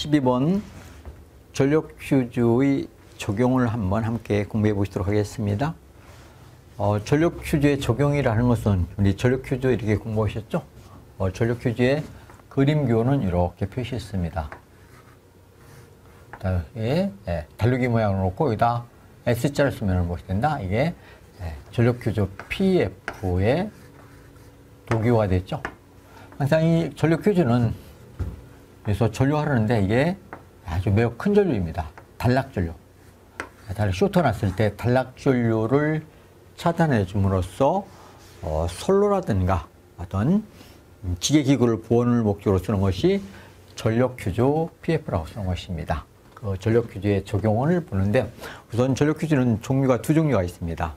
12번 전력 퀴즈의 적용을 한번 함께 공부해 보시도록 하겠습니다. 전력 퀴즈의 적용이라는 것은 우리 전력 퀴즈 이렇게 공부하셨죠? 전력 퀴즈의 그림 교는 이렇게 표시했습니다. 달리기 모양을 놓고 여기다 S자를 쓰면 무엇이 된다? 이게 전력 퀴즈 PF의 도교가 됐죠. 항상 이 전력 퀴즈는 그래서 전류하려는데 이게 아주 매우 큰 전류입니다. 단락전류. 쇼트 났을 때 단락전류를 차단해 줌으로써 선로라든가 어떤 기계기구를 보호를 목적으로 쓰는 것이 전력 퀴즈 PF라고 쓰는 것입니다. 그 전력 퀴즈의 적용을 보는데 우선 전력 퀴즈는 종류가 두 종류가 있습니다.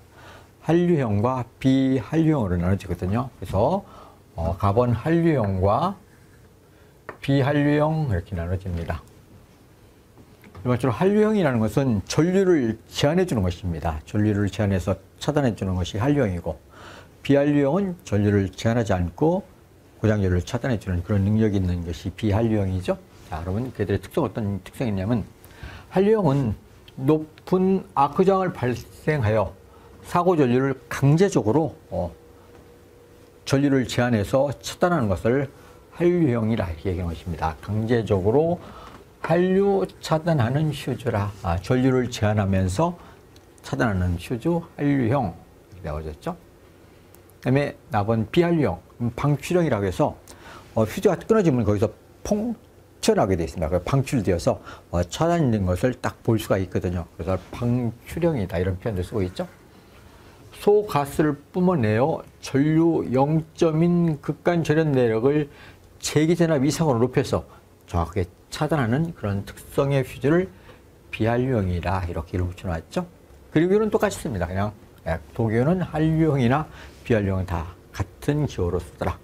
한류형과 비한류형으로 나눠지거든요. 그래서 가번 한류형과 비한류형 이렇게 나눠집니다. 이것처럼 한류형이라는 것은 전류를 제한해 주는 것입니다. 전류를 제한해서 차단해 주는 것이 한류형이고, 비한류형은 전류를 제한하지 않고 고장전류를 차단해 주는 그런 능력이 있는 것이 비한류형이죠. 자, 그러면 그들의 특성 어떤 특성이 있냐면, 한류형은 높은 아크저항을 발생하여 사고 전류를 강제적으로 전류를 제한해서 차단하는 것을 한류형이라 이렇게 얘기하는 것입니다. 강제적으로 한류 차단하는 휴즈라. 전류를 제한하면서 차단하는 휴즈 한류형 이렇게 나와졌죠. 그다음에 나번 비한류형, 방출형이라고 해서 휴즈가 끊어지면 거기서 퐁 튀어나오게 되어 있습니다. 방출되어서 차단된 것을 딱 볼 수가 있거든요. 그래서 방출형이다 이런 표현도 쓰고 있죠. 소가스를 뿜어내어 전류 0점인 극간 절연 내력을 제기전압 이상으로 높여서 정확하게 차단하는 그런 특성의 휴즈를 비한류형이다 이렇게 이름 붙여놨죠. 그리고는 똑같이 씁니다. 그냥 도교는 한류형이나 비한류형은 다 같은 기호로 쓰더라.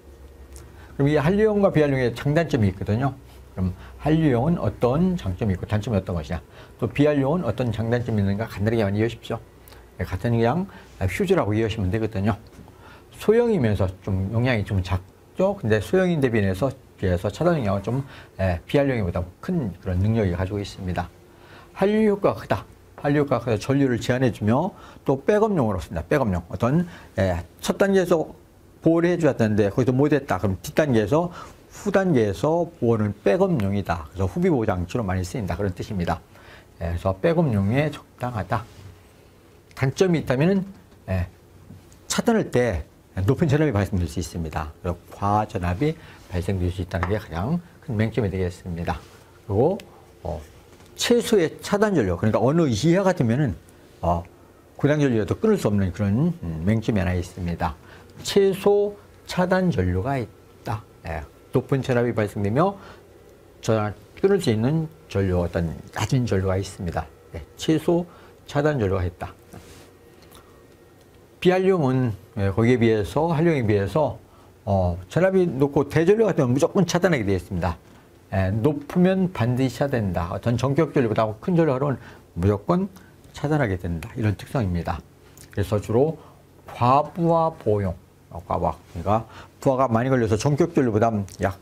그럼 이 한류형과 비한류형의 장단점이 있거든요. 그럼 한류형은 어떤 장점이 있고 단점이 어떤 것이냐, 또 비한류형은 어떤 장단점이 있는가 간단하게만 이해하십시오. 같은 그냥 휴즈라고 이해하시면 되거든요. 소형이면서 좀 용량이 좀 작죠. 근데 소형인 데 비해서 차단 용량은 좀 비한류형보다 큰 그런 능력을 가지고 있습니다. 한류 효과가 크다. 한류 효과가 크다. 전류를 제한해주며 또 백업용으로 씁니다. 백업용. 어떤 첫 단계에서 보호를 해주었는데 거기서 못했다. 그럼 뒷단계에서 후 단계에서 보호는 백업용이다. 그래서 후비 보호 장치로 많이 쓰인다. 그런 뜻입니다. 그래서 백업용에 적당하다. 단점이 있다면은 차단할 때 높은 전압이 발생될 수 있습니다. 그리고 과전압이 발생될 수 있다는 게 가장 큰 맹점이 되겠습니다. 그리고 최소의 차단 전류, 그러니까 어느 이하가 되면은 고장 전류도 끊을 수 없는 그런 맹점이 하나 있습니다. 최소 차단 전류가 있다. 높은 전압이 발생되며 전압 끊을 수 있는 전류, 어떤 낮은 전류가 있습니다. 최소 차단 전류가 있다. 비한류형은 거기에 비해서 한류형에 비해서 전압이 높고 대전류가 되면 무조건 차단하게 되어 있습니다. 높으면 반드시 차단된다. 어떤 전격 전류보다 큰 전류는 무조건 차단하게 된다. 이런 특성입니다. 그래서 주로 과부하 보호용, 과부하, 그러니까 부하가 많이 걸려서 전격 전류보다 약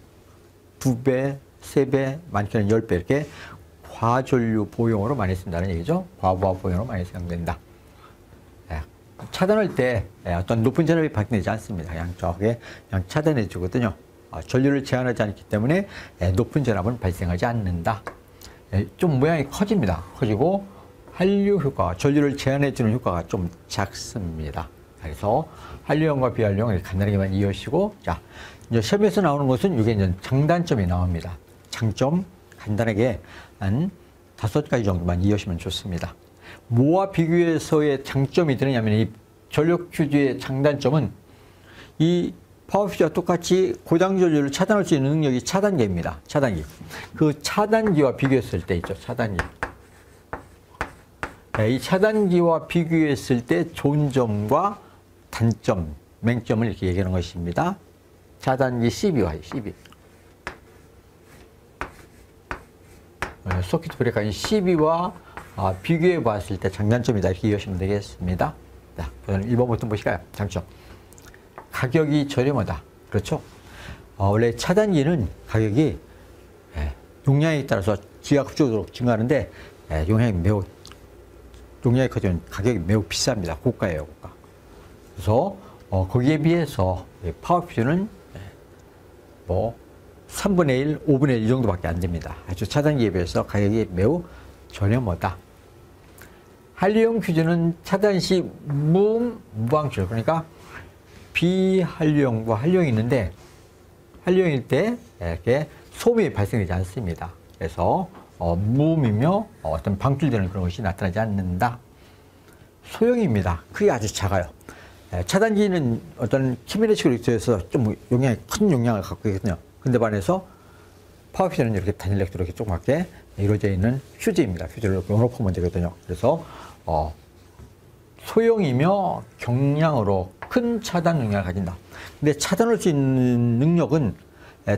2배, 3배, 많게는 10배 이렇게 과전류 보호용으로 많이 쓴다는 얘기죠. 과부하 보호용으로 많이 사용된다. 차단할 때 어떤 높은 전압이 발생되지 않습니다. 그냥 정확하게 그냥 차단해 주거든요. 전류를 제한하지 않기 때문에 높은 전압은 발생하지 않는다. 좀 모양이 커집니다. 커지고 한류 효과, 전류를 제한해 주는 효과가 좀 작습니다. 그래서 한류형과 비한류형 간단하게만 이해하시고, 자, 이제 시험에서 나오는 것은 이게 이제 장단점이 나옵니다. 장점 간단하게 한 5가지 정도만 이해하시면 좋습니다. 뭐와 비교해서의 장점이 되느냐면, 이 전력 퀴즈의 장단점은 이 파워 퀴즈와 똑같이 고장 전류를 차단할 수 있는 능력이 차단기입니다. 차단기. 그 차단기와 비교했을 때 있죠. 차단기. 이 차단기와 비교했을 때 좋은 점과 단점, 맹점을 이렇게 얘기하는 것입니다. 차단기 CB와 CB. 서킷 브레이커인 CB와 비교해 봤을 때 장단점이다 이렇게 이해하시면 되겠습니다. 자, 1번부터 보실까요? 장점. 가격이 저렴하다. 그렇죠? 원래 차단기는 가격이 용량에 따라서 지하가 급속도로 증가하는데 용량이 커지면 가격이 매우 비쌉니다. 고가예요, 고가. 그래서 거기에 비해서 파워퓨즈는 뭐 3분의 1, 5분의 1 이 정도밖에 안 됩니다. 아주 차단기에 비해서 가격이 매우 저렴하다. 한류용 퓨즈는 차단 시 무방출, 그러니까 비한류용과 한류용이 있는데 한류용일 때 이렇게 소음이 발생되지 않습니다. 그래서 무음이며 어떤 방출되는 그런 것이 나타나지 않는다. 소형입니다. 크게 아주 작아요. 차단기는 어떤 키미네틱으로 되어서 좀 큰 용량을 갖고 있거든요. 근데 반해서 파워퓨즈는 이렇게 단일 렉트로 이렇게 조그맣게 이루어져 있는 퓨즈입니다. 퓨즈를 이렇게 온오프만 되거든요. 그래서 소형이며 경량으로 큰 차단 능력을 가진다. 근데 차단할 수 있는 능력은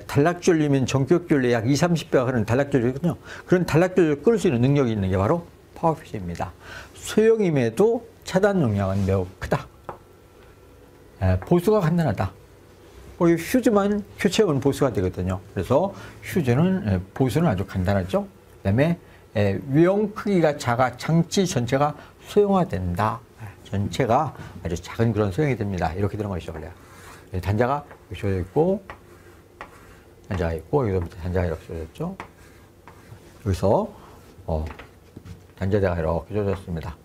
단락전류면 전기역전류의 약 20, 30배가 흐르는 단락전류거든요. 그런 단락전류를 끌 수 있는 능력이 있는 게 바로 파워퓨즈입니다. 소형임에도 차단 용량은 매우 크다. 보수가 간단하다. 우리 휴즈만 교체하면 보수가 되거든요. 그래서 휴즈는 보수는 아주 간단하죠. 그 다음에 외형 크기가 작아 장치 전체가 소형화된다. 전체가 아주 작은 그런 소형이 됩니다. 이렇게 되는 것이죠. 원래 단자가 이렇게 조져 있고, 단자가 있고, 여기서 밑에 단자가 이렇게 조졌죠. 여기서 단자대가 이렇게 조졌습니다.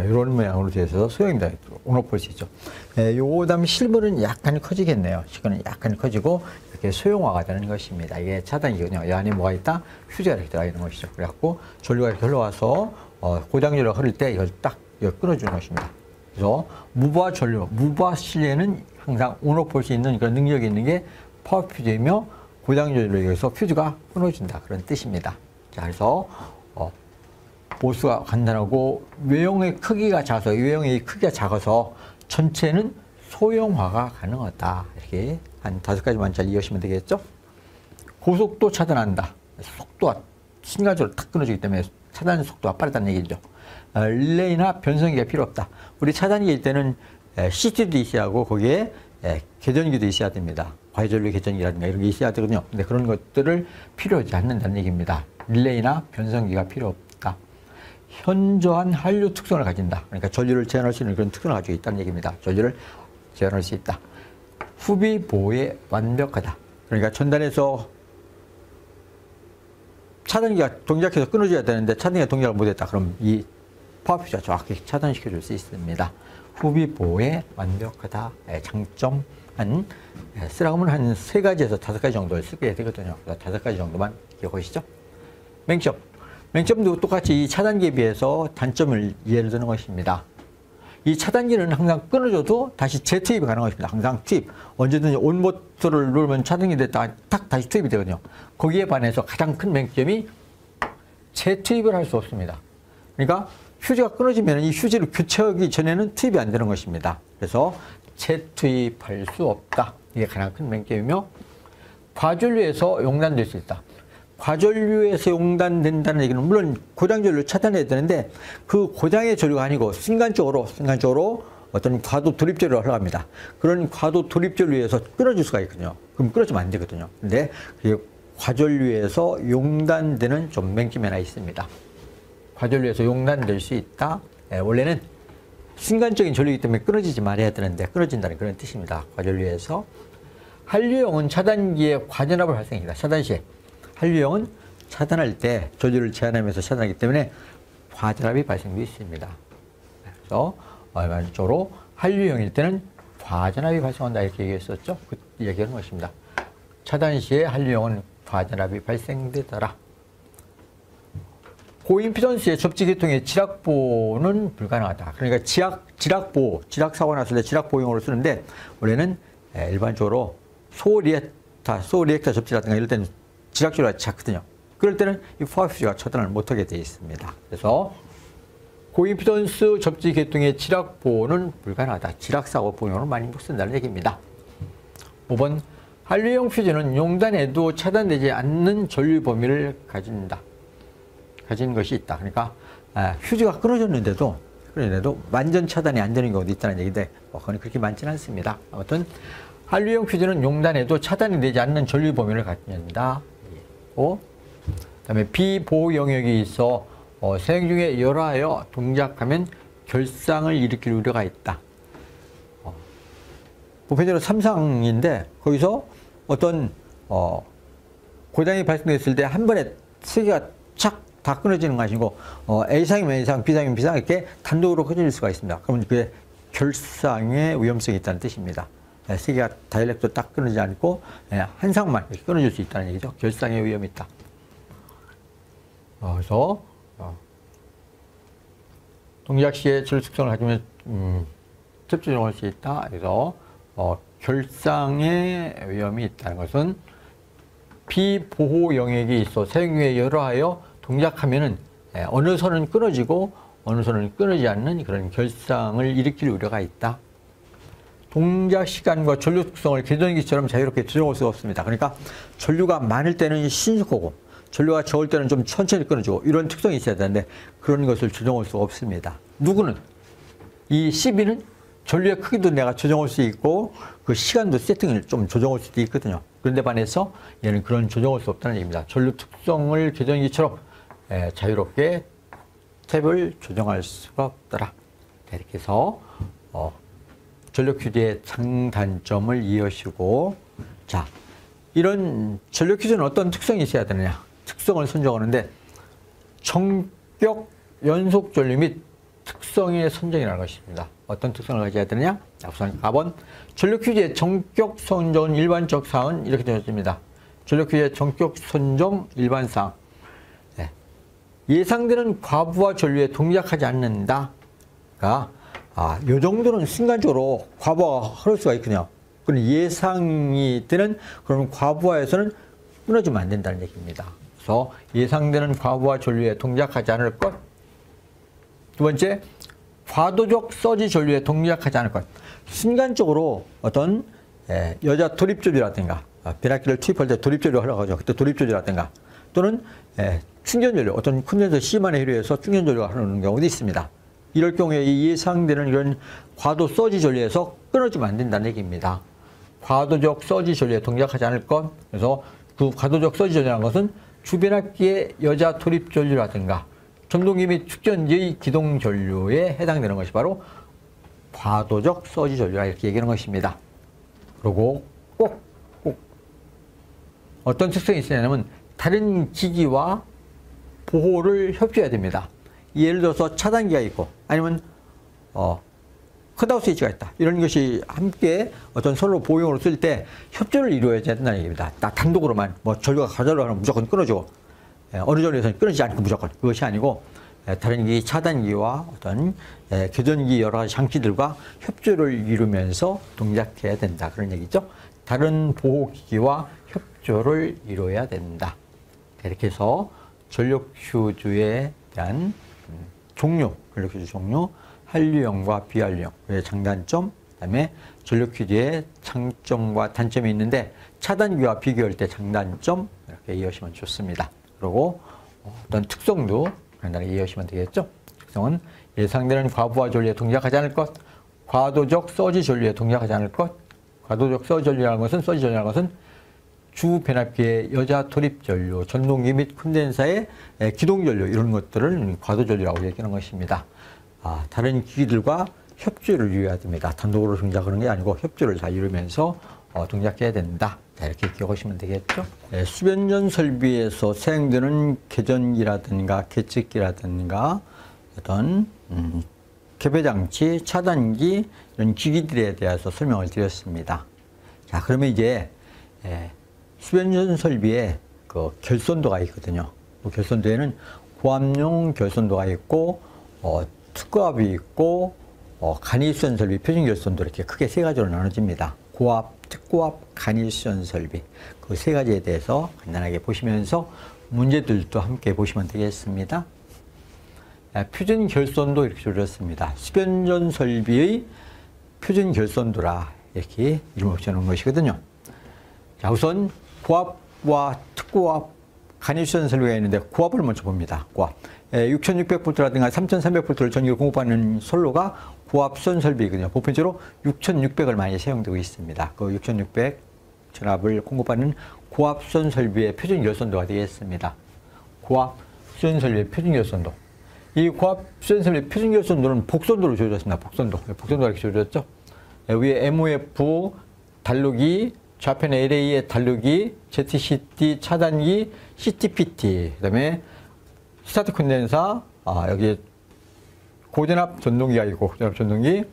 이런 모양으로 되어서 소형입니다. 온오프 볼 수 있죠. 요 다음 실물은 약간 커지겠네요. 시간은 약간 커지고 이렇게 소형화가 되는 것입니다. 이게 차단기거든요. 이 안에 뭐가 있다? 휴지가 이렇게 들어가 있는 것이죠. 그래갖고 전류가 이렇게 흘러와서 고장전류가 흐를 때 이걸 딱 끊어주는 것입니다. 그래서 무부하 전류, 무부하 실내는 항상 온오프 볼 수 있는 그런 능력이 있는 게 파워퓨즈이며 고장전류에 의해서 퓨즈가 끊어진다. 그런 뜻입니다. 자, 그래서 보수가 간단하고 외형의 크기가 작아서 전체는 소형화가 가능하다. 이렇게 한 5가지만 잘 이해하시면 되겠죠? 고속도 차단한다. 속도가 순간적으로 탁 끊어지기 때문에 차단 속도가 빠르다는 얘기죠. 릴레이나 변성기가 필요 없다. 우리 차단기일 때는 CCT도 있어야 하고 거기에 계전기도 있어야 됩니다. 과유전류 계전기라든가 이런 게 있어야 되거든요. 근데 그런 것들을 필요하지 않는다는 얘기입니다. 릴레이나 변성기가 필요 없다. 현저한 한류 특성을 가진다. 그러니까 전류를 제한할 수 있는 그런 특성을 가지고 있다는 얘기입니다. 전류를 제한할 수 있다. 후비 보호에 완벽하다. 그러니까 전단에서 차단기가 동작해서 끊어져야 되는데 차단기가 동작을 못했다. 그럼 이 파워퓨즈가 정확히 차단시켜 줄 수 있습니다. 후비 보호에 완벽하다. 장점 쓰라고 하면 한 3가지에서 5가지 정도를 쓰게 되거든요. 5가지 정도만 기억하시죠. 맹점도 똑같이 이 차단기에 비해서 단점을 예를 드는 것입니다. 이 차단기는 항상 끊어져도 다시 재투입이 가능한 것입니다. 항상 투입. 언제든지 온 버튼을 누르면 차단기 됐다 탁 다시 투입이 되거든요. 거기에 반해서 가장 큰 맹점이 재투입을 할 수 없습니다. 그러니까 휴지가 끊어지면 이 휴지를 교체하기 전에는 투입이 안 되는 것입니다. 그래서 재투입할 수 없다. 이게 가장 큰 맹점이며 과전류에서 용단될 수 있다. 과전류에서 용단된다는 얘기는 물론 고장전류를 차단해야 되는데 그 고장의 전류가 아니고 순간적으로 어떤 과도 돌입전류가 흘러갑니다. 그런 과도 돌입전류에서 끊어질 수가 있거든요. 그럼 끊어지면 안 되거든요. 근데 과전류에서 용단되는 좀 맹점이 하나 있습니다. 과전류에서 용단될 수 있다. 원래는 순간적인 전류이기 때문에 끊어지지 말아야 되는데 끊어진다는 그런 뜻입니다. 과전류에서. 한류용은 차단기에 과전압을 발생합니다. 차단 시에. 한류용은 차단할 때 전류를 제한하면서 차단하기 때문에 과전압이 발생될 수 있습니다. 그래서 일반적으로 한류용일 때는 과전압이 발생한다 이렇게 얘기했었죠. 그 얘기하는 것입니다. 차단 시에 한류용은 과전압이 발생되더라. 고임피던스의 접지계통의 지락보호는 불가능하다. 그러니까 지락보호, 지락사고 났을 때 지락보호용으로 쓰는데 원래는 일반적으로 소리액타 접지라든가 이럴 때는 지락조류가 작거든요. 그럴 때는 이 파워퓨즈가 차단을 못하게 되어 있습니다. 그래서 고임피던스 접지 계통의 지락 보호는 불가능하다. 지락사고 보호용으로 많이 못 쓴다는 얘기입니다. 5번 한류용 퓨즈는 용단에도 차단되지 않는 전류 범위를 가진 것이 있다. 그러니까 휴지가 끊어졌는데도 끌어내도 완전 차단이 안 되는 경우도 있다는 얘기인데 그건 그렇게 많지는 않습니다. 아무튼 한류형 퓨즈는 용단에도 차단이 되지 않는 전류 범위를 갖는다. 그다음에 비보호 영역이 있어 사용 중에 열화하여 동작하면 결상을 일으킬 우려가 있다. 보편적으로 3상인데 거기서 어떤 고장이 발생했을 때 한 번에 세 개가 착 다 끊어지는 거 아니고 A상이면 A상, B상이면 B상 이렇게 단독으로 끊어질 수가 있습니다. 그러면 그게 결상의 위험성이 있다는 뜻입니다. 세 개가 다이렉트로 딱 끊어지지 않고 한 상만 이렇게 끊어질 수 있다는 얘기죠. 결상의 위험이 있다. 그래서 동작 시에 전류 특성을 가지면 첩조정할 수 있다. 그래서 결상의 위험이 있다는 것은 비보호 영역이 있어 사용 중에 열화하여 동작하면은 어느 선은 끊어지고 어느 선은 끊어지지 않는 그런 결상을 일으킬 우려가 있다. 동작 시간과 전류 특성을 계전기처럼 자유롭게 조정할 수가 없습니다. 그러니까 전류가 많을 때는 신속하고 전류가 적을 때는 좀 천천히 끊어지고 이런 특성이 있어야 되는데 그런 것을 조정할 수가 없습니다. 누구는 이 CB는 전류의 크기도 내가 조정할 수 있고 그 시간도 세팅을 좀 조정할 수도 있거든요. 그런데 반해서 얘는 그런 조정할 수 없다는 얘기입니다. 전류 특성을 계전기처럼 자유롭게 탭을 조정할 수가 없더라. 이렇게 해서 전력 퀴즈의 장단점을 이해하시고, 자, 이런 전력 퀴즈는 어떤 특성이 있어야 되느냐? 특성을 선정하는데 정격 연속 전류 및 특성의 선정이라는 것입니다. 어떤 특성을 가져야 되느냐? 우선 4번 전력 퀴즈의 정격 선정 일반적 사항은 이렇게 되어집니다. 전력 퀴즈의 정격 선정 일반 사항. 예상되는 과부하 전류에 동작하지 않는다가 요 정도는 순간적으로 과부하가 흐를 수가 있거든요. 그런 예상이 되는 그런 과부하에서는 끊어지면 안 된다는 얘기입니다. 그래서 예상되는 과부하 전류에 동작하지 않을 것. 두 번째, 과도적 서지 전류에 동작하지 않을 것. 순간적으로 어떤 여자 돌입 전류라든가 변압기를 투입할 때 돌입 전류가 흘러가죠. 그때 돌입 전류라든가 또는 충전 전류, 어떤 콘덴서 C만에 의뢰해서 충전 전류가 흐르는 경우도 있습니다. 이럴 경우에 이 예상되는 이런 과도 서지 전류에서 끊어지면 안 된다는 얘기입니다. 과도적 서지 전류에 동작하지 않을 것. 그래서 그 과도적 서지 전류라는 것은 주변압기의 여자 돌입 전류라든가 전동기 및 축전기의 기동 전류에 해당되는 것이 바로 과도적 서지 전류라 이렇게 얘기하는 것입니다. 그리고 꼭 어떤 특성이 있으냐면 다른 기기와 보호를 협조해야 됩니다. 예를 들어서 차단기가 있고 아니면 컷아웃 스위치가 있다. 이런 것이 함께 어떤 서로 보용으로 쓸 때 협조를 이루어야 된다는 얘기입니다. 딱 단독으로만 전류가 가자로 하면 무조건 끊어지고 어느 전류에서는 끊어지지 않고 무조건 그것이 아니고 다른 기기 차단기와 어떤 교전기 여러 가지 장치들과 협조를 이루면서 동작해야 된다. 그런 얘기죠. 다른 보호기기와 협조를 이루어야 된다. 이렇게 해서 전력 퓨즈에 대한 종류, 전력 퓨즈 종류, 한류형과 비한류형, 그의 장단점, 그다음에 전력 퓨즈의 장점과 단점이 있는데 차단기와 비교할 때 장단점 이렇게 이해하시면 좋습니다. 그리고 어떤 특성도 간단하게 이해하시면 되겠죠. 특성은 예상되는 과부하 전류에 동작하지 않을 것, 과도적 서지 전류에 동작하지 않을 것. 과도적 서지 전류라는 것은 주 변압기의 여자 돌입 전류, 전동기 및 콘덴사의 기동 전류 이런 것들을 과도 전류라고 얘기하는 것입니다. 다른 기기들과 협조를 이루어야 됩니다. 단독으로 동작하는 게 아니고 협조를 다 이루면서 동작해야 된다. 이렇게 기억하시면 되겠죠. 수변전 설비에서 사용되는 개전기라든가 계측기라든가 어떤 개배장치, 차단기 이런 기기들에 대해서 설명을 드렸습니다. 자, 그러면 이제 수변전 설비에 그 결선도가 있거든요. 그 결선도에는 고압용 결선도가 있고 특고압이 있고 간이수전 설비, 표준 결선도 이렇게 크게 세 가지로 나눠집니다. 고압, 특고압, 간이수전 설비 그 세 가지에 대해서 간단하게 보시면서 문제들도 함께 보시면 되겠습니다. 표준 결선도 이렇게 줄였습니다. 수변전 설비의 표준 결선도라 이렇게 이름을 붙여놓은 것이거든요. 자, 우선 고압과 특고압, 간이수전 설비가 있는데 고압을 먼저 봅니다. 고압. 6600V라든가 3300V를 전기를 공급하는 선로가 고압선 설비거든요. 보편적으로 6600을 많이 사용되고 있습니다. 그 6600 전압을 공급하는 고압선 설비의 표준 열선도가 되겠습니다. 고압선 설비의 표준 열선도. 이 고압선 설비의 표준 열선도는 복선도로 주어졌습니다. 복선도가 이렇게 주어졌죠. 위에 MOF 달루기, 좌편에 LA의 달루기, ZCT 차단기, CTPT, 그 다음에 스타트 콘덴서, 여기 고전압 전동기가 있고, 고전압 전동기,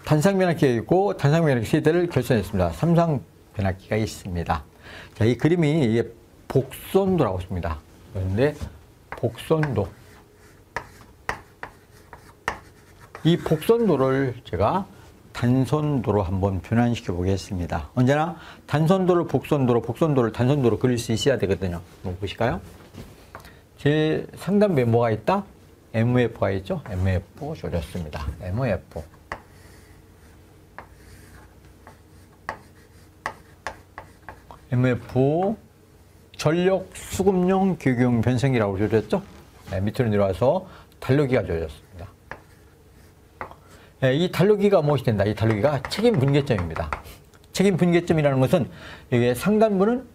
단상 변압기가 있고, 단상 변압기 세대를 결선했습니다. 삼상 변압기가 있습니다. 자, 이 그림이 이게 복선도라고 했습니다. 그런데 복선도. 이 복선도를 제가 단선도로 한번 변환시켜 보겠습니다. 언제나 단선도를 복선도로, 복선도를 단선도로 그릴 수 있어야 되거든요. 한번 보실까요? 제 상단부에 뭐가 있다? MOF가 있죠? MOF 줘졌습니다. MOF. MOF 전력 수급용 교육용 변성기라고 줘졌죠? 네, 밑으로 내려와서 달루기가 줘졌습니다. 네, 이 달루기가 무엇이 된다? 이 달루기가 책임 분계점입니다. 책임 분계점이라는 것은 이게 상단부는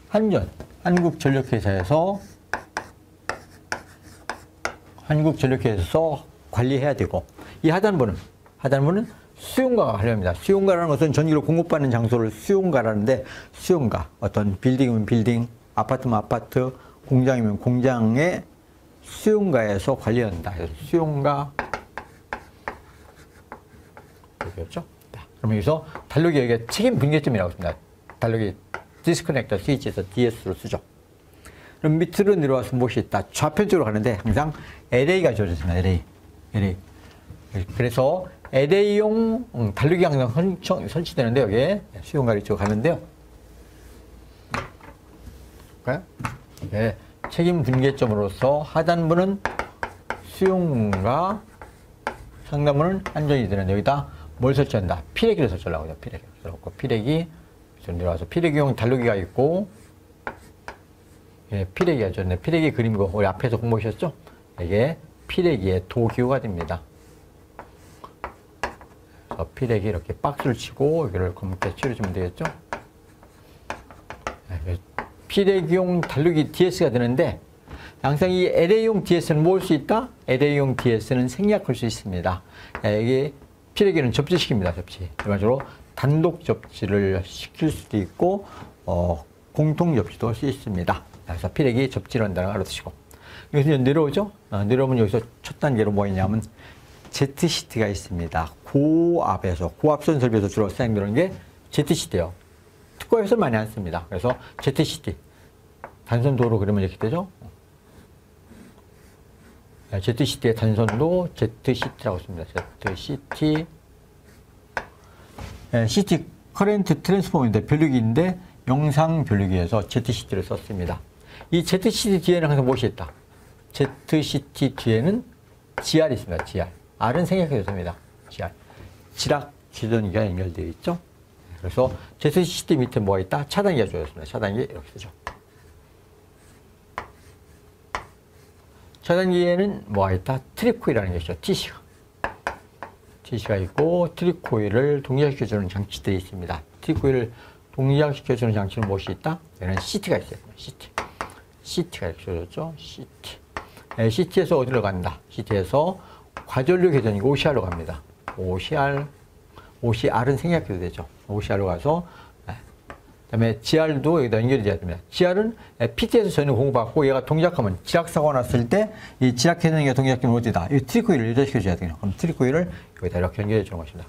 한전, 한국전력회사에서 관리해야 되고, 이 하단부는 수용가가 관리합니다. 수용가라는 것은 전기를 공급받는 장소를 수용가라는데, 수용가, 어떤 빌딩이면 빌딩, 아파트면 아파트, 공장이면 공장의 수용가에서 관리한다. 수용가. 그렇죠? 그럼 여기서 달루기 여기가 책임 분계점이라고 합니다. 달루기 디스커넥터 스위치에서 DS로 쓰죠. 그럼 밑으로 내려와서 무엇이 있다? 좌편쪽으로 가는데 항상 LA가 주어졌습니다. LA. 그래서 LA용 달루기가 항상 설치되는데 여기에 수용가를 이쪽으로 가는데요. 볼까요? 네, 책임 분계점으로서 하단부는 수용가, 상단부는 안전이 되는 여기다 뭘 설치한다? 피레기를 설치하려고 하죠. 피레기. 내려와서 피레기용 달루기가 있고, 예, 피레기가 줬네. 피레기 그림이고, 우리 앞에서 공부하셨죠? 이게 피레기의 도기호가 됩니다. 그래서 피레기 이렇게 박스를 치고, 여기를 검게 치워주면 되겠죠? 피레기용 달루기 DS가 되는데, 항상 이 LA용 DS는 모을 수 있다? LA용 DS는 생략할 수 있습니다. 여기 피레기는 접지시킵니다. 접지. 일반적으로 단독 접지를 시킬 수도 있고, 공통 접지도 할 수 있습니다. 그래서 피레기 접지를 한다는 걸 알아두시고. 여기서 이제 내려오죠? 내려오면 여기서 첫 단계로 뭐 있냐면, ZCT가 있습니다. 고압에서, 고압선 설비에서 주로 사용되는 게 ZCT예요. 특고에서 많이 안 씁니다. 그래서 ZCT. 단선도로 그러면 이렇게 되죠? ZCT의 단선도 ZCT라고 씁니다. ZCT. CT 커렌트 트랜스포머인데 변류기인데 영상 변류기에서 ZCT를 썼습니다. 이 ZCT 뒤에는 항상 무엇이 있다? ZCT 뒤에는 GR이 있습니다. GR. R은 생략해 줬습니다. GR. 지락 기전기가 연결되어 있죠. 그래서 ZCT 밑에 뭐가 있다? 차단기가 주어졌습니다. 차단기 이렇게 쓰죠. 차단기에는 뭐가 있다? 트립코일이라는 게 있죠. TC가 있고, 트립코일을 동작시켜주는 장치들이 있습니다. 트립코일을 동작시켜주는 장치는 무엇이 있다? 여기는 CT가 있어요. CT가 이렇게 주어졌죠. CT. CT에서 어디로 간다? CT에서 과전류 계전이고 OCR로 갑니다. OCR은 생략해도 되죠. OCR로 가서, 그 다음에 GR도 여기다 연결이 돼야 됩니다. GR은 PT에서 전류 공급받고 얘가 동작하면 지락사고가 났을 때 이 지락계전기가 동작하면 어디다? 이 트리코일을 유도시켜줘야 돼요. 그럼 트리코일을 여기다 이렇게 연결해 주는 것입니다.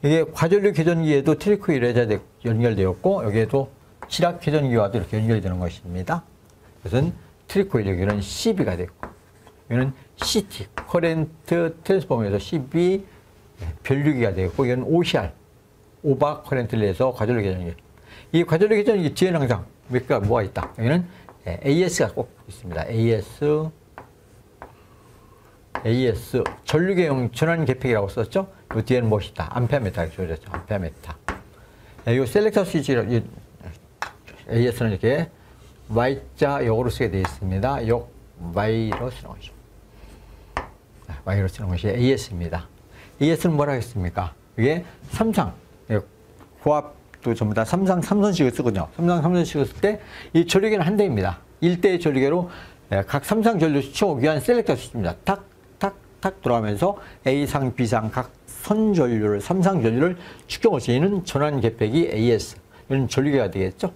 이게 과전류 계전기에도 트리코일이 연결되었고 여기에도 지락계전기와도 이렇게 연결이 되는 것입니다. 그것은 트리코일 여기는 CB가 됐고 여기는 CT, 커렌트 트랜스포머에서 CB 변류기가 되었고 이건 OCR, 오박 커렌트를 내서 과전류 계전기. 이 과전류 계전기 뒤에는 항상 몇 개가 뭐가 있다. 여기는 AS가 꼭 있습니다. AS 전류계용 전환 계팩이라고 썼죠. 이 뒤에는 무엇이 있다. 암페어미터가 주어졌죠. 암페어미터. 이 셀렉터 스위치 AS는 이렇게 Y자 역으로 쓰게 되어 있습니다. Y로 쓰는 것이죠. Y로 쓰는 것이 AS입니다. AS는 뭐라 했습니까? 이게 삼상, 고압도 전부 다 삼상 3선식을 쓰거든요. 삼상 3선식을 쓸 때 이 전류계는 한 대입니다. 1대의 전류계로 각 삼상 전류 수치오기 위한 셀렉터 수치입니다. 탁, 탁, 탁 돌아가면서 A상, B상 각 선 전류를, 삼상 전류를 축적할 수 있는 전환 계획이 AS. 이런 전류계가 되겠죠.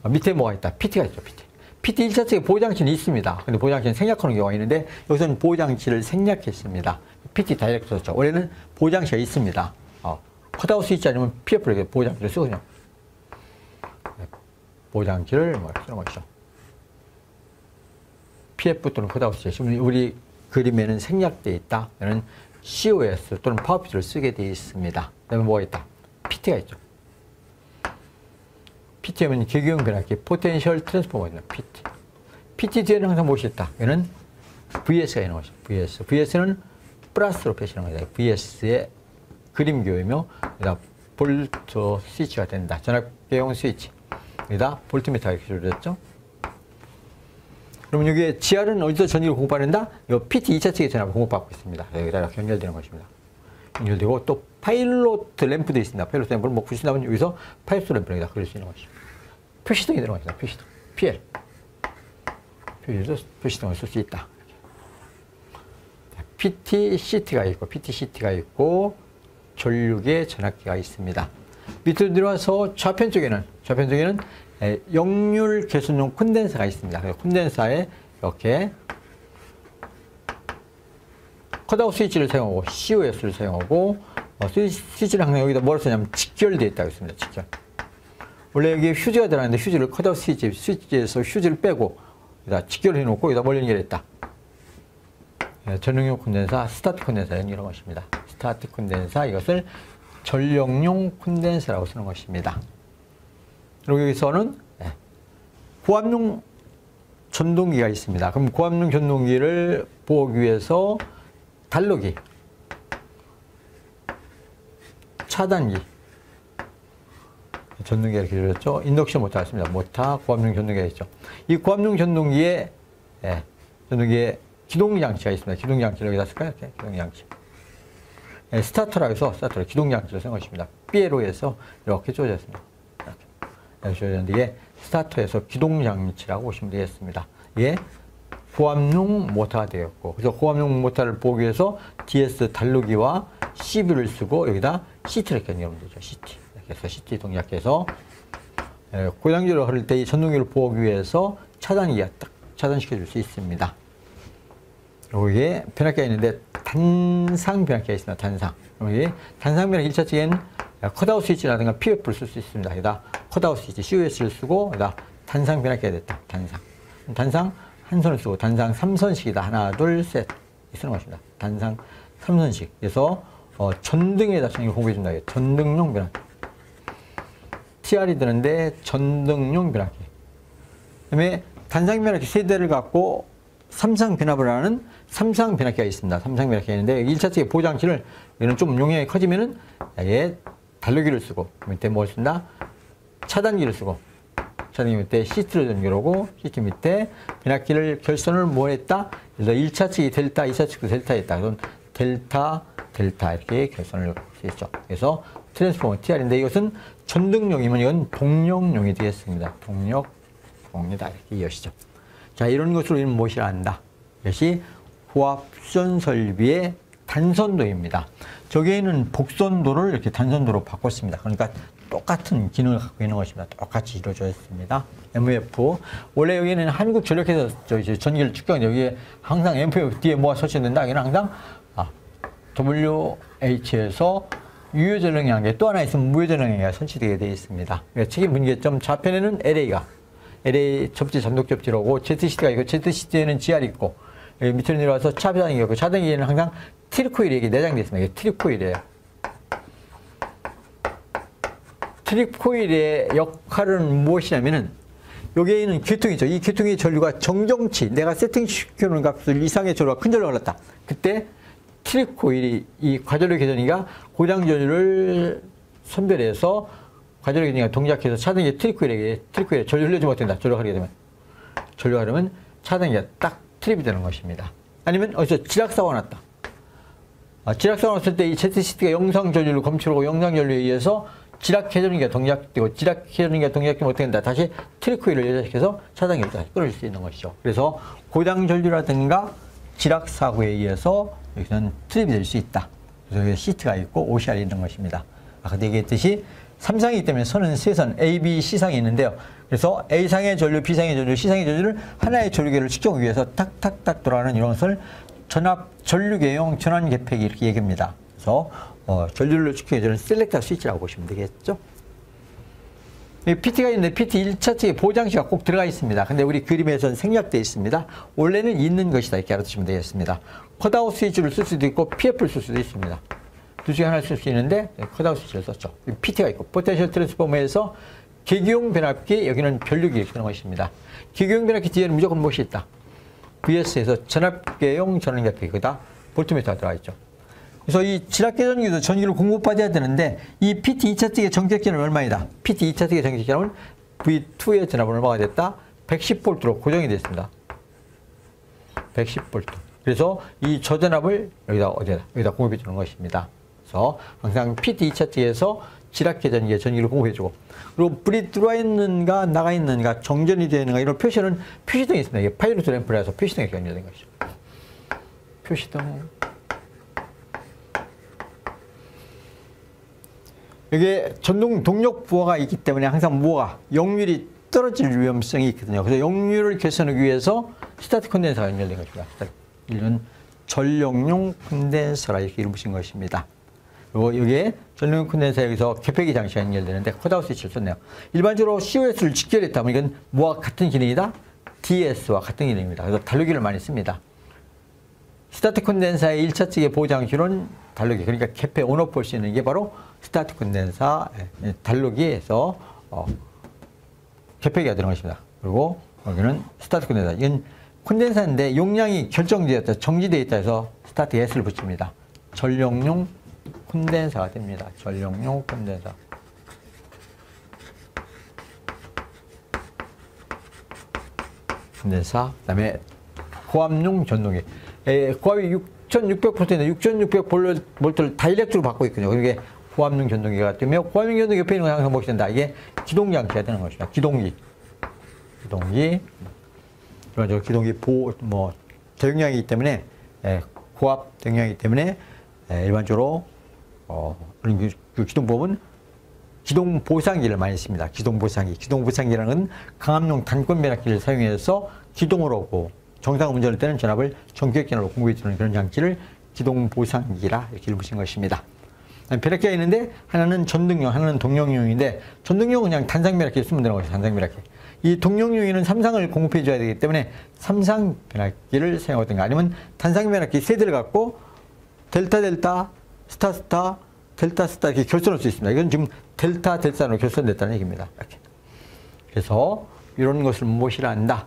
밑에 뭐가 있다? PT가 있죠, PT. PT 1차 측에 보호장치는 있습니다. 근데 보호장치는 생략하는 경우가 있는데 여기서는 보호장치를 생략했습니다. PT 다이렉트 썼죠. 원래는 보호장치가 있습니다. 컷아웃 스위치 아니면 PF를 보호장치를 쓰거든요. 보호장치를 쓰는 것이죠. PF 또는 컷아웃 스위치. 우리 그림에는 생략되어 있다. 이는 COS 또는 파워피트를 쓰게 되어 있습니다. 그다음에 뭐가 있다? PT가 있죠. PT하면 계기형 변압기, 포텐셜 트랜스포머입니다. PT. PT 뒤에는 항상 무엇이 있다? 얘는 VS가 있는 것이죠. VS. VS는 플러스로 표시하는 거죠. VS의 그림교이며, 여기다 볼트 스위치가 된다. 전압계형 스위치. 여기다 볼트미터가 기술됐죠. 그러면 여기에 GR은 어디서 전기를 공급받는다? 이 PT 2차 측의 전압을 공급받고 있습니다. 여기다 이렇게 연결되는 것입니다. 연결되고 또 파일로트 램프도 있습니다. 파일로트 램프를 뭐 부신다면 여기서 파일로트 램프를 그릴 수 있는 것이죠. 표시등이 들어갑니다. 표시등. PL. 표시등을 쓸 수 있다. PT, CT가 있고, PT, CT가 있고, 전류계 전압기가 있습니다. 밑으로 내려와서 좌편 쪽에는 역률 개선용 콘덴서가 있습니다. 그래서 콘덴서에 이렇게 컷아웃 스위치를 사용하고, COS를 사용하고, 스위치를 항상 여기다 뭐라 쓰냐면 직결되어 있다고 했습니다. 직결. 원래 여기 휴지가 들어가는데 휴지를 컷아웃 스위치에서 휴지를 빼고 여기다 직결해 놓고 여기다 뭘 연결했다. 전용용 콘덴서, 스타트 콘덴서 연결한 것입니다. 스타트 콘덴서, 이것을 전력용 콘덴서라고 쓰는 것입니다. 그리고 여기서는 고압용 전동기가 있습니다. 그럼 고압용 전동기를 보호하기 위해서 달로기, 차단기, 전동기가 이렇게 들었죠. 인덕션 모터가 있습니다. 모터, 고압용 전동기가 있죠. 이 고압용 전동기에 기동장치가 있습니다. 기동장치를 여기다 쓸까요? 기동장치. 스타터라고 해서 스타터로 기동장치를 쓴 것입니다. 삐에로에서 이렇게 쪼개졌습니다. 이렇게 쪼개졌는데 스타터에서 기동장치라고 보시면 되겠습니다. 이게 고압용 모터가 되었고, 그래서 고압용 모터를 보기 위해서 DS 달루기와 CB를 쓰고 여기다 CT를 이렇게 연결하면 되죠. CT. 이렇게 해서 CT 동작해서 고장기를 흐를 때 이 전동기를 보호하기 위해서 차단기가 딱 차단시켜 줄 수 있습니다. 여기에 변압기가 있는데 단상 변압기가 있습니다. 단상. 여기 단상 변압기 1차 측에는 컷아웃 스위치라든가 PF를 쓸 수 있습니다. 여기다 컷아웃 스위치 COS를 쓰고 여기다 단상 변압기가 됐다. 단상 한 손을 쓰고 단상 3선식이다. 하나, 둘, 셋. 쓰는 것입니다. 단상 3선식. 그래서 전등에다 공부해 준다. 전등용 변압기. TR이 드는데 전등용 변압기. 그다음에 단상 변압기 세 대를 갖고 삼상 변압을 하는 삼상 변압기가 있습니다. 삼상 변압기가 있는데 1차 측의 보장치를 얘는 좀 용량이 커지면은 아예 달루기를 쓰고 밑에 뭘 쓴다? 차단기를 쓰고 차단기 밑에 시트를 연결하고 시트 밑에 변압기를 결선을 뭐 했다? 그래서 1차 측이 델타, 2차 측도 델타였다. 그럼 델타 이렇게 결선을 할 수 있죠. 그래서 트랜스포머 TR인데 이것은 전등용이면 이건 동력용이 되겠습니다. 동력용이다. 이렇게 이해하시죠. 자, 이런 것으로 우리는 무엇이라 한다? 이것이 고압선 설비의 단선도입니다. 저기에는 복선도를 이렇게 단선도로 바꿨습니다. 그러니까 똑같은 기능을 갖고 있는 것입니다. 똑같이 이루어져 있습니다. MF. 원래 여기는 한국전력회사 전기를 측정하는 여기에 항상 MF 뒤에 뭐가 설치된다? 여기는 항상 WH에서 유효전력량계 또 하나 있으면 무효전력량계가 설치되게 되어 있습니다. 그러니까 책임 분기점 좌편에는 LA 접지 전독 접지라고 ZCD가 있고 ZCD에는 GR이 있고 밑으로 내려와서 차단기가 있고 차단기에는 항상 트립코일이 내장되어 있습니다. 이게 트립코일이에요. 트립코일의 역할은 무엇이냐면은 여기에 있는 계통이죠. 이 계통의 전류가 정정치, 내가 세팅시켜놓은 값을 이상의 전류가 큰 전류가 흘렀다. 그때 트립코일이 이 과전류 계전기가 고장 전류를 선별해서 과전류 계전기가 동작해서 차단기 트립코일에 전류 흘려주면 어떻게 된다. 전류가 흐르게 되면. 전류가 흐르면 차단기가 딱 트립이 되는 것입니다. 아니면 어디서 지락사고가 났다. 지락사고가 났을 때 이 ZCT가 영상 전류를 검출하고 영상 전류에 의해서 지락 회전기가 동작되고 지락 회전기가 동작되면 어떻게 된다? 다시 트립 코일을 여자시켜서 차단기를 다시 끌어줄 수 있는 것이죠. 그래서 고장 전류라든가 지락 사고에 의해서 여기서는 트립이 될 수 있다. 그래서 여기 시트가 있고 OCR이 있는 것입니다. 아까 얘기했듯이 3상이기 때문에 선은 3선 A, B, C상이 있는데요. 그래서 A상의 전류, B상의 전류, C상의 전류를 하나의 전류계를 측정하기 위해서 탁탁탁 돌아가는 이런 것을 전압 전류계용 전환계팩이 이렇게 얘기합니다. 그래서 전류를 측정해 주는 셀렉터 스위치라고 보시면 되겠죠. PT가 있는데 PT 1차 측에 보장시가 꼭 들어가 있습니다. 근데 우리 그림에서는 생략되어 있습니다. 원래는 있는 것이다 이렇게 알아두시면 되겠습니다. 컷아웃 스위치를 쓸 수도 있고 PF를 쓸 수도 있습니다. 둘 중에 하나를 쓸 수 있는데 컷아웃 스위치를 썼죠. PT가 있고 포텐셜 트랜스포머에서 계기용 변압기, 여기는 변류기 이렇게 되는 것입니다. 계기용 변압기 뒤에는 무조건 무엇이 있다? VS에서 전압계용 전원계팩이다. 볼트미터가 들어가 있죠. 그래서 이 지락계전기도 전기를 공급받아야 되는데 이 PT 2차 측의 전격기는 얼마이다? PT 2차 측의 전격기는 V2의 전압은 얼마가 됐다? 110V로 고정이 됐습니다. 110V. 그래서 이 저전압을 여기다 공급해 주는 것입니다. 그래서 항상 PT 2차 측에서 지락계전기에 전기를 공급해 주고, 그리고 불이 들어와 있는가 나가 있는가 정전이 되어 있는가 이런 표시는 표시등이 있습니다. 이게 파이로트 램프라서 표시등이 연결된 것이죠. 표시등. 여기에 전동 동력 부하가 있기 때문에 항상 무어가 역률이 떨어질 위험성이 있거든요. 그래서 역률을 개선하기 위해서 스타트 콘덴서가 연결된 것입니다. 이런 전력용 콘덴서라 이렇게 이름 붙인 것입니다. 그리고 여기에 전력용 콘덴서 여기서 개폐기 장치가 연결되는데 컷아웃 스위치를 썼네요. 일반적으로 COS를 직결했다면 이건 뭐와 같은 기능이다? DS와 같은 기능입니다. 그래서 달루기를 많이 씁니다. 스타트 콘덴서의 1차 측의 보장실은 달루기, 그러니까 개폐 온오프 할 수 있는 게 바로 스타트 콘덴서 달루기에서 개폐기가 되는 것입니다. 그리고 여기는 스타트 콘덴서. 이건 콘덴서인데 용량이 결정되었다, 정지되어 있다 해서 스타트 S를 붙입니다. 전력용 콘덴서가 됩니다. 전력용 콘덴서. 콘덴서. 그다음에 고압용 전동기. 고압이 6600V인데 6600V를 다이렉트로 받고 있거든요. 그게 고압용 전동기가 되며, 고압용 전동기 옆에 있는 거 항상 무엇이 된다? 이게 기동장치가 되는 것입니다. 기동기. 일반적으로 기동기 대용량이기 때문에, 고압 대용량이기 때문에, 일반적으로, 그 기동법은 기동 보상기를 많이 씁니다. 기동 보상기. 기동 보상기라는 강압용 단권 변압기를 사용해서 기동을 하고, 정상 운전할 때는 전압을 전격전압으로 공급해 주는 그런 장치를 기동 보상기라 이렇게 이름 붙인 것입니다. 변압기가 있는데 하나는 전등용, 하나는 동력용인데, 전등용은 그냥 단상 변압기 쓰면 되는 것이죠. 단상 변압기. 이 동력용에는 삼상을 공급해 줘야 되기 때문에 삼상 변압기를 사용하든가, 아니면 단상 변압기 세 대를 갖고 델타 델타, 스타 스타, 델타 스타 이렇게 결선할 수 있습니다. 이건 지금 델타 델타로 결선됐다는 얘기입니다. 이렇게. 그래서 이런 것을 무엇이라 한다?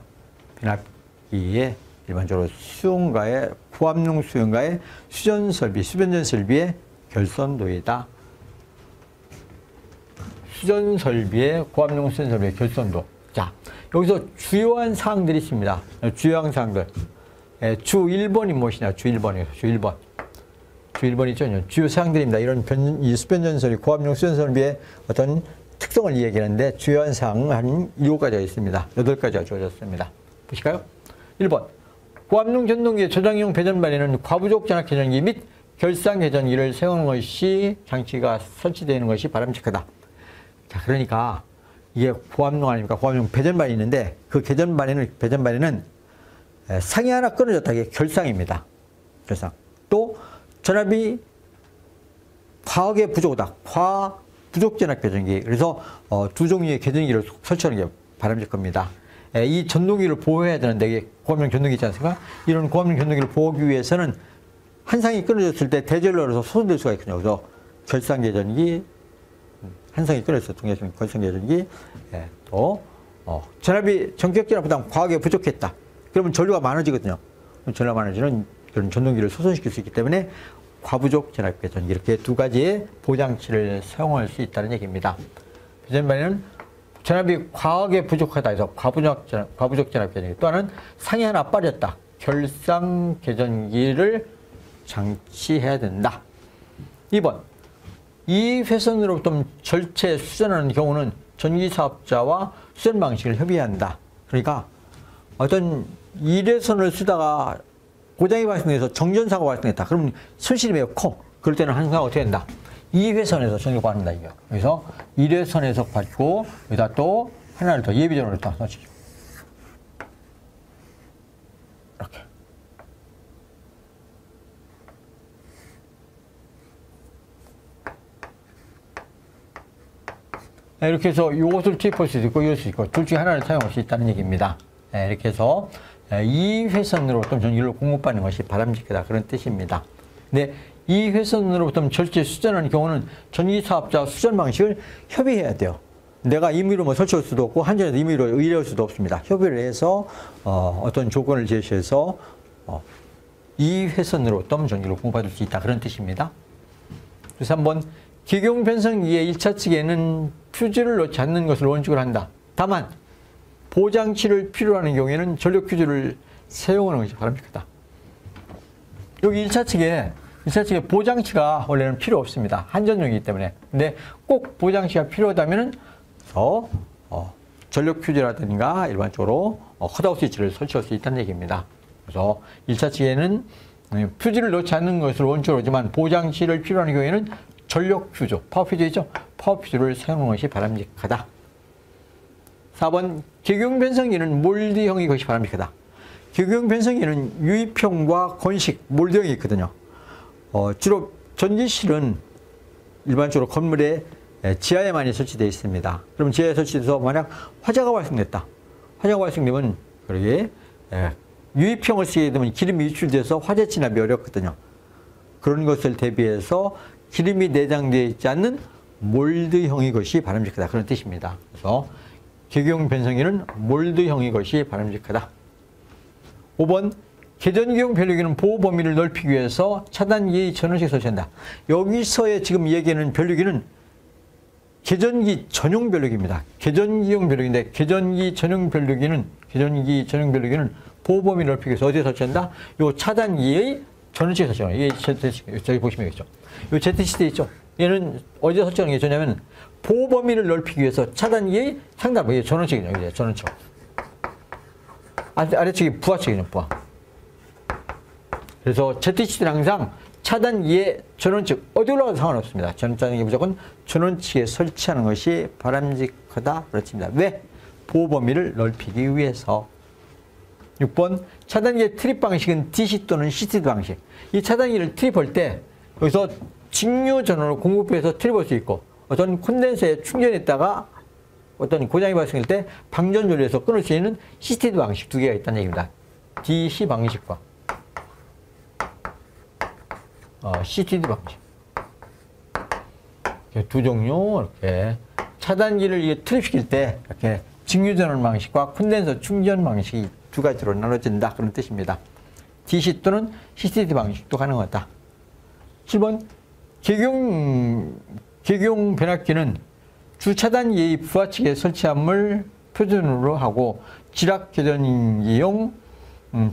변압기의 일반적으로 수용가의 고압용 수용가의 수전 설비, 수변전 설비의 결선도이다. 수전 설비의 고압용 수전 설비의 결선도. 자, 여기서 주요한 사항들이 있습니다. 주요한 사항들. 주 1번이 무엇이냐? 주 1번이에요. 주 1번. 주 1번 있죠? 주요 사항들입니다. 이런 이 수변전 설비, 고압용 수전 설비의 어떤 특성을 이야기하는데 주요한 사항은 한 7가지가 있습니다. 8가지가 주어졌습니다. 보실까요? 1번. 고압용 전동기의 저장용 배전반에는 과부족 전압 개전기 및 결상 개전기를 사용하는 것이 장치가 설치되어 있는 것이 바람직하다. 자, 그러니까 이게 고압용 아닙니까? 고압용 배전반이 있는데 그 배전반에는 상이 하나 끊어졌다. 이게 결상입니다. 결상. 또 전압이 과하게 부족하다. 부족 전압 개전기. 그래서 두 종류의 개전기를 설치하는 게 바람직합니다. 이 전동기를 보호해야 되는데, 이게 고압용 전동기 있지 않습니까? 이런 고압용 전동기를 보호하기 위해서는 한 상이 끊어졌을 때 대전로에서 소선될 수가 있거든요. 그래서 결상 개전기, 한 상이 끊어졌을 때 결상 개전기, 또 전압이 전격 전압보다 과하게 부족했다. 그러면 전류가 많아지거든요. 전류가 많아지는 그런 전동기를 소선시킬 수 있기 때문에 과부족 전압 개전기, 이렇게 두 가지의 보장치를 사용할 수 있다는 얘기입니다. 배전반에는 전압이 과하게 부족하다 해서 과부족 전압 개정기. 또 하나는 상이 하나 빠졌다. 결상 개전기를 장치해야 된다. 2번. 이 회선으로부터 절체 수전하는 경우는 전기사업자와 수전 방식을 협의한다. 그러니까 어떤 1회선을 쓰다가 고장이 발생해서 정전사고가 발생했다. 그러면 손실이 매우 커. 그럴 때는 항상 어떻게 된다? 2회선에서 전기가 받는다, 이거. 그래서 1회선에서 받고, 여기다 또 하나를 더 예비전원을 더 넣어주죠. 이렇게. 이렇게 해서 이것을 투입할 수도 있고, 이럴 수 있고, 둘 중에 하나를 사용할 수 있다는 얘기입니다. 이렇게 해서 이 회선으로부터 전기를 공급받는 것이 바람직하다. 그런 뜻입니다. 근데 이 회선으로부터 절제 수전하는 경우는 전기사업자 수전 방식을 협의해야 돼요. 내가 임의로 뭐 설치할 수도 없고 한전에서 임의로 의뢰할 수도 없습니다. 협의를 해서 어떤 조건을 제시해서 이 회선으로부터 전기를 공급받을 수 있다. 그런 뜻입니다. 그래서 한번 기경 변성기의 1차 측에는 퓨즈를 넣지 않는 것을 원칙으로 한다. 다만 보장치를 필요로 하는 경우에는 전력 퓨즈를 사용하는 것이 바람직하다. 여기 1차 측에 보장치가 원래는 필요 없습니다. 한전용이기 때문에. 근데 꼭 보장치가 필요하다면은 전력 퓨즈라든가 일반적으로 컷아웃 스위치를 설치할 수 있다는 얘기입니다. 그래서 1차 측에는 퓨즈를 넣지 않는 것을 원칙으로 하지만 보장치를 필요한 경우에는 전력 퓨즈, 파워 퓨즈 있죠? 파워 퓨즈를 사용하는 것이 바람직하다. 4번, 기경 변성기는 몰드형이 것이 바람직하다. 기경 변성기는 유입형과 건식, 몰드형이 있거든요. 주로 전기실은 일반적으로 건물의 지하에 많이 설치되어 있습니다. 그럼 지하에 설치돼서 만약 화재가 발생됐다. 화재가 발생되면 그러게 유입형을 쓰게 되면 기름이 유출돼서 화재 진압이 어렵거든요. 그런 것을 대비해서 기름이 내장되어 있지 않는 몰드형의 것이 바람직하다. 그런 뜻입니다. 그래서 기경 변성기는 몰드형의 것이 바람직하다. 5번, 개전기용 변류기는 보호 범위를 넓히기 위해서 차단기의 전원식 설치한다. 여기서의 지금 얘기하는 변류기는 개전기 전용 변류기입니다. 개전기용 변류기인데 개전기 전용 변류기는 보호 범위를 넓히기 위해서 어디에 설치한다? 요 차단기의 전원식 설치한다. 이게 저기 보시면 있죠. 요 ZCD 있죠. 얘는 어디에 설치하는 게 좋냐면 보호 범위를 넓히기 위해서 차단기의 상단, 이게 전원식이죠. 전원식. 아래쪽이 부하측이죠, 부하. 그래서 ZCD는 항상 차단기의 전원측, 어디 올라가도 상관없습니다. 전원차단기 무조건 전원측에 설치하는 것이 바람직하다. 그렇습니다. 왜? 보호 범위를 넓히기 위해서. 6번, 차단기의 트립 방식은 DC 또는 CTD 방식. 이 차단기를 트립할 때 여기서 직류 전원을 공급해서 트립할 수 있고 어떤 콘덴서에 충전했다가 어떤 고장이 발생할 때 방전 조리에서 끊을 수 있는 CTD 방식 두 개가 있다는 얘기입니다. DC 방식과 CTD 방식. 이렇게 두 종류 이렇게 차단기를 이게 트립시킬 때 이렇게 직류 전원 방식과 콘덴서 충전 방식이 두 가지로 나눠진다. 그런 뜻입니다. DC 또는 CTD 방식도 가능하다. 7번, 계경 변압기는 주차단기의 부하측에 설치함을 표준으로 하고 지락 개전기용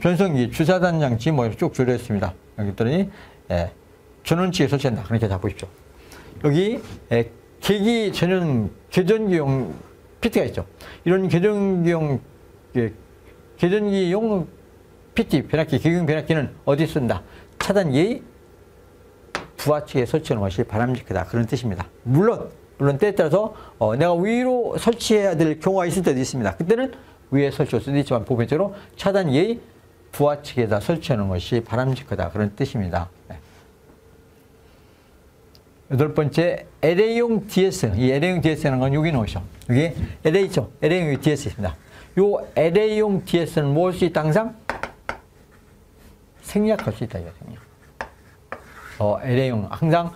변성기 주차단 장치 뭐 쭉 줄여있습니다. 여기 있더니 전원측에 설치한다. 그렇게 다 보십시오. 여기 계기 전용 개전기용 PT가 있죠. 이런 개전기용 PT 변압기, 계경 변압기는 어디 쓴다? 차단기의 부하측에 설치하는 것이 바람직하다. 그런 뜻입니다. 물론 때에 따라서 내가 위로 설치해야 될 경우가 있을 때도 있습니다. 그때는 위에 설치할 수도 있지만 보편적으로 차단기의 부하측에다 설치하는 것이 바람직하다. 그런 뜻입니다. 네. 8번째, LA용 DS. 이 LA용 DS라는 건 여기 넣으셔. 여기 LA죠. LA용 DS 있습니다. 요 LA용 DS는 뭐 할 수 있다? 항상 생략할 수 있다. 생략. LA용 항상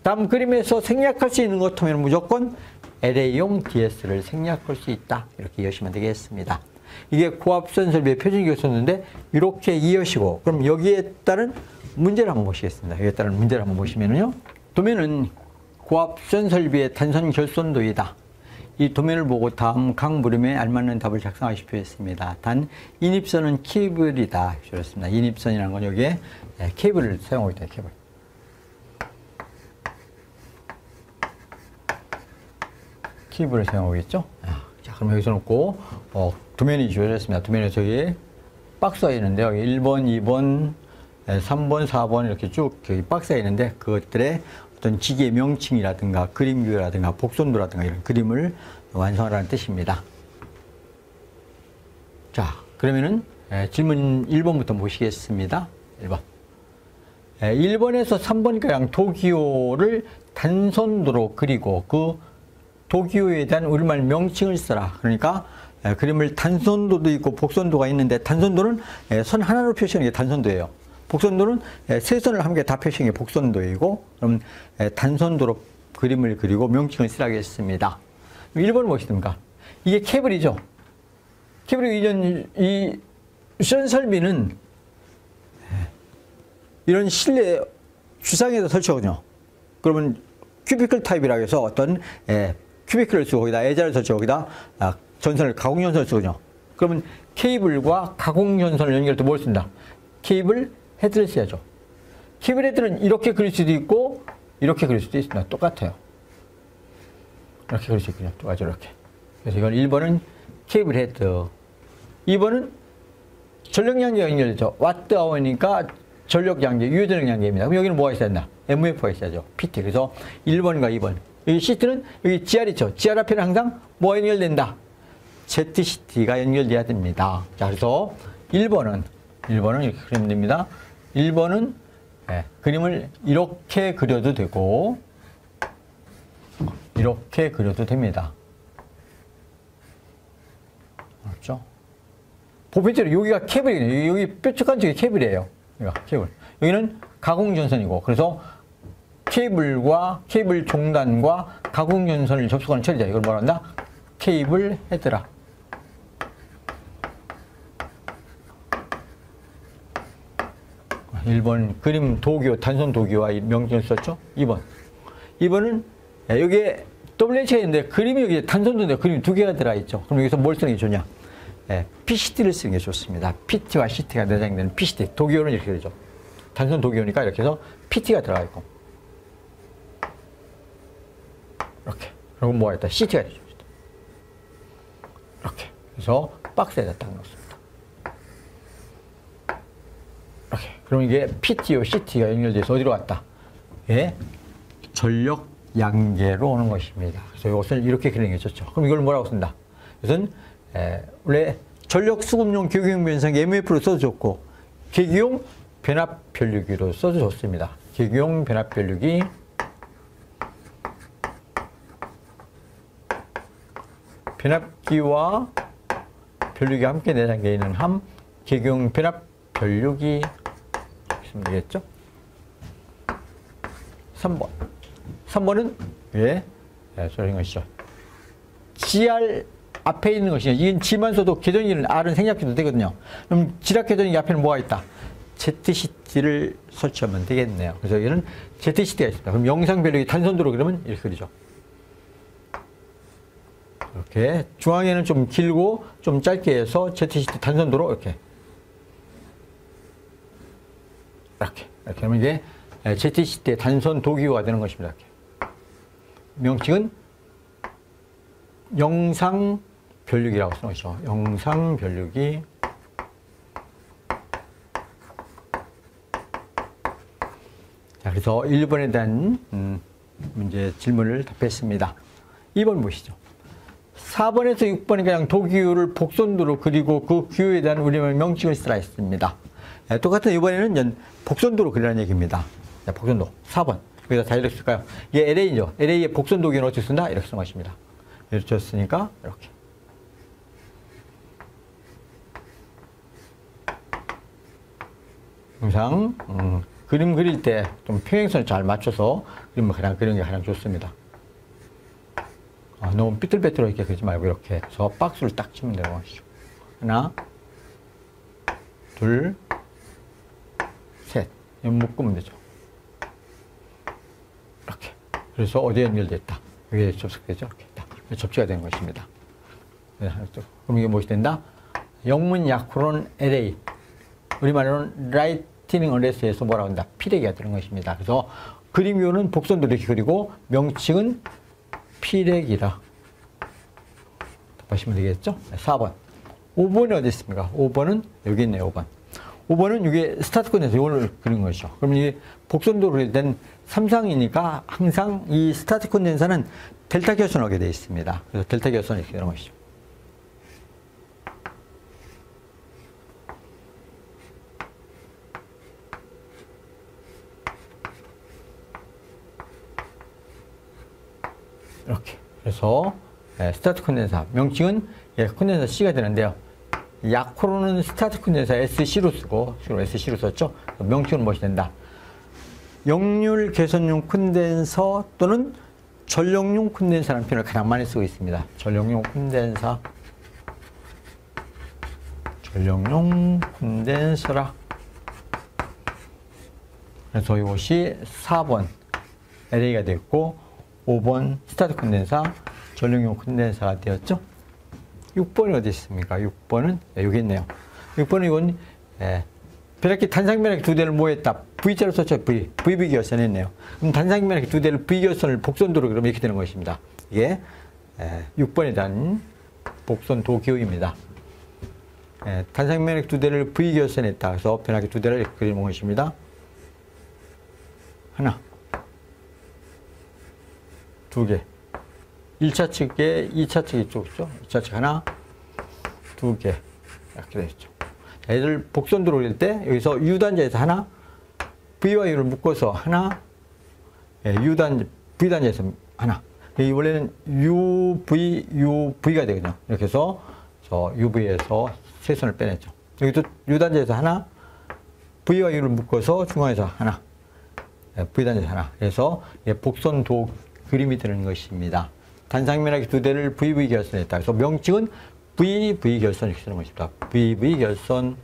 다음 그림에서 생략할 수 있는 것 하면 무조건 LA용 DS를 생략할 수 있다. 이렇게 이해하시면 되겠습니다. 이게 고압선 설비의 표준기였었는데 이렇게 이해하시고 그럼 여기에 따른 문제를 한번 보시겠습니다. 여기에 따른 문제를 한번 보시면요. 도면은 고압선 설비의 단선 결손도이다. 이 도면을 보고 다음 각 물음에 알맞는 답을 작성하십시오 했습니다. 단 인입선은 케이블이다. 그렇습니다. 인입선이라는 건 여기에 케이블을 사용하고 있다. 케이블. 케이블을 사용하고 있죠. 자, 그럼 여기서 놓고 도면이 주어졌습니다. 도면에 저기 박스가 있는데요. 1번, 2번, 3번, 4번 이렇게 쭉 여기 박스가 있는데 그것들의 어떤 기계 명칭이라든가 그림뷰라든가 복선도라든가 이런 그림을 완성하라는 뜻입니다. 자, 그러면은 질문 1번부터 보시겠습니다. 1번. 1번에서 3번가량 도기호를 단선도로 그리고 그 도기호에 대한 우리말 명칭을 써라. 그러니까 그림을 단선도도 있고 복선도가 있는데 단선도는 선 하나로 표시하는 게 단선도예요. 복선도는 세 선을 함께 다 표시한 게 복선도이고, 그럼 단선도로 그림을 그리고 명칭을 쓰라고 했습니다. 1번은 무엇입니까? 이게 케이블이죠. 케이블 이전 이 시설비는 이런 실내 주상에서 설치하거든요. 그러면 큐비클 타입이라고 해서 어떤 큐비클을 쓰고 거기다 애자를 설치하고 거기다 전선을 가공전선을 쓰거든요. 그러면 케이블과 가공전선을 연결할 때 뭘 쓴다? 케이블 헤드를 써야죠. 케이블 헤드는 이렇게 그릴 수도 있고 이렇게 그릴 수도 있습니다. 똑같아요. 이렇게 그릴 수 있군요. 똑같죠. 이렇게. 그래서 이건 1번은 케이블 헤드. 2번은 전력양계가 연결되죠. 와트 아워니까 전력양계, 유효전력양계입니다. 그럼 여기는 뭐가 있어야 된다? MF가 있어야죠. PT. 그래서 1번과 2번. 여기 CT는 여기 GR 있죠. GR 앞에는 항상 뭐가 연결된다? ZCT가 연결돼야 됩니다. 자, 그래서 1번은 이렇게 그리면 됩니다. 1번은 그림을 이렇게 그려도 되고 이렇게 그려도 됩니다. 그렇죠? 보편적으로 여기가 케이블이에요. 여기 뾰족한 쪽이 케이블이에요. 여기가 케이블. 여기는 가공전선이고, 그래서 케이블과 케이블 종단과 가공전선을 접속하는 처리자. 이걸 뭐라 한다? 케이블 헤드라. (1번) 그림 도기호, 단선 도기호와 명칭을 썼죠. 2번. 2번은 여기에 WH가 있는데 그림이 여기 단선도인데 그림이 두 개가 들어있죠. 그럼 여기서 뭘 쓰는 게 좋냐? PCT를 쓰는 게 좋습니다. PT와 CT가 내장되는 PCT. 도기호는 이렇게 되죠. 단선 도기호니까 이렇게 해서 PT가 들어가 있고. 이렇게. 그리고 뭐가 있다? CT가 되죠. 이렇게. 그래서 박스에다 딱 넣습니다. 이렇게. 그럼 이게 PT와 CT가 연결돼서 어디로 갔다? 전력 양계로 오는 것입니다. 그래서 이것을 이렇게 그리는 게 좋죠. 그럼 이걸 뭐라고 쓴다? 이것은 원래 전력 수급용 계기용 변성기 MF로 써도 좋고 계기용 변압 변류기로 써도 좋습니다. 계기용 변압 변류기, 변압기와 변류기가 함께 내장되어 있는 함, 계기용 변압 변류기 있으면 되겠죠? 3번. 3번은 저런 것이죠. GR 앞에 있는 것이죠. 이건 G만 써도 계전기는 R은 생략해도 되거든요. 그럼 지락 계전기 앞에는 뭐가 있다? ZCT를 설치하면 되겠네요. 그래서 여기는 ZCT가 있습니다. 그럼 영상 변력이 단선도로 그러면 이렇게 그리죠. 이렇게 중앙에는 좀 길고 좀 짧게 해서 ZCT 단선도로 이렇게 하면 이게 ZCT의 단선 도기호가 되는 것입니다. 이렇게. 명칭은 영상 변류기라고 쓰는 것이죠. 영상 변류기. 자, 그래서 1번에 대한 문제 질문을 답했습니다. 2번 보시죠. 4번에서 6번에 그냥 도기호를 복선도로 그리고 그 기호에 대한 우리말 명칭을 쓰라 했습니다. 똑같은 이번에는 복선도로 그리라는 얘기입니다. 복선도. 4번. 여기다 다 이렇게 쓸까요? 이게 LA죠. LA의 복선도기는 어떻게 쓴다? 이렇게 쓴 것입니다. 이렇게 썼으니까, 이렇게. 항상, 그림 그릴 때 좀 평행선을 잘 맞춰서 그림을 그냥 그리는 게 가장 좋습니다. 너무 삐뚤빼뚤 이렇게 그리지 말고 이렇게 해서 박스를 딱 치면 되는 것이죠. 하나, 둘, 셋. 묶으면 되죠. 이렇게. 그래서 어디에 연결됐다? 여기에 접속되죠? 이렇게 딱. 접지가 되는 것입니다. 그럼 이게 무엇이 된다? 영문 약후로는 LA, 우리말로는 라이트닝 어레스에서 뭐라고 한다? 피레기가 되는 것입니다. 그래서 그림료는 복선도로 이렇게 그리고 명칭은 피레기라 답하시면 되겠죠? 4번. 5번이 어디 있습니까? 5번은 여기 있네요. 5번. 5번은 이게 스타트콘에서 이걸 그린 것이죠. 그럼 이게 복선도로 된 삼상이니까 항상 이 스타틱 콘덴서는 델타 결선을 하게 되어 있습니다. 그래서 델타 결선이 이렇게 되는 것이죠. 이렇게. 그래서 스타틱 콘덴서 명칭은 콘덴서 C가 되는데요. 약호로는 스타틱 콘덴서 SC로 쓰고 주로 SC로 썼죠. 명칭은 무엇이 된다? 역률 개선용 콘덴서 또는 전력용 콘덴서라는 표현을 가장 많이 쓰고 있습니다. 전력용 콘덴서, 전력용 콘덴서라. 그래서 이것이 4번 LA가 됐고 5번 스타트 콘덴서, 전력용 콘덴서가 되었죠. 6번이 어디 있습니까? 6번은 여기 있네요. 6번은 이건 변압기 단상변압기 두 대를 모였다. V자로 썼죠. VB 결선이 있네요. 그럼 단상변압기 두 대를 V 결선을 복선도로 그러면 이렇게 되는 것입니다. 이게 6번에 대한 복선도 기호입니다. 단상변압기 두 대를 V 결선에 있다. 그래서 변압기 두 대를 이렇게 그리는 것입니다. 하나, 두 개. 1차 측에 2차 측 이쪽이죠. 2차 측 하나, 두 개. 이렇게 되겠죠. 애들 복선도로 올릴 때 여기서 U단자에서 하나, V와 U를 묶어서 하나, V단자에서 하나. 이 원래는 UV가 되거든요. 이렇게 해서 저 UV에서 세 선을 빼냈죠. 여기도 U단자에서 하나, V와 U를 묶어서 중앙에서 하나, V단자에서 하나. 그래서 복선도 그림이 되는 것입니다. 단상면압기 두 대를 VV 결선했다. 그래서 명칭은 VV 결선 이렇게 쓰는 것입니다. VV 결선.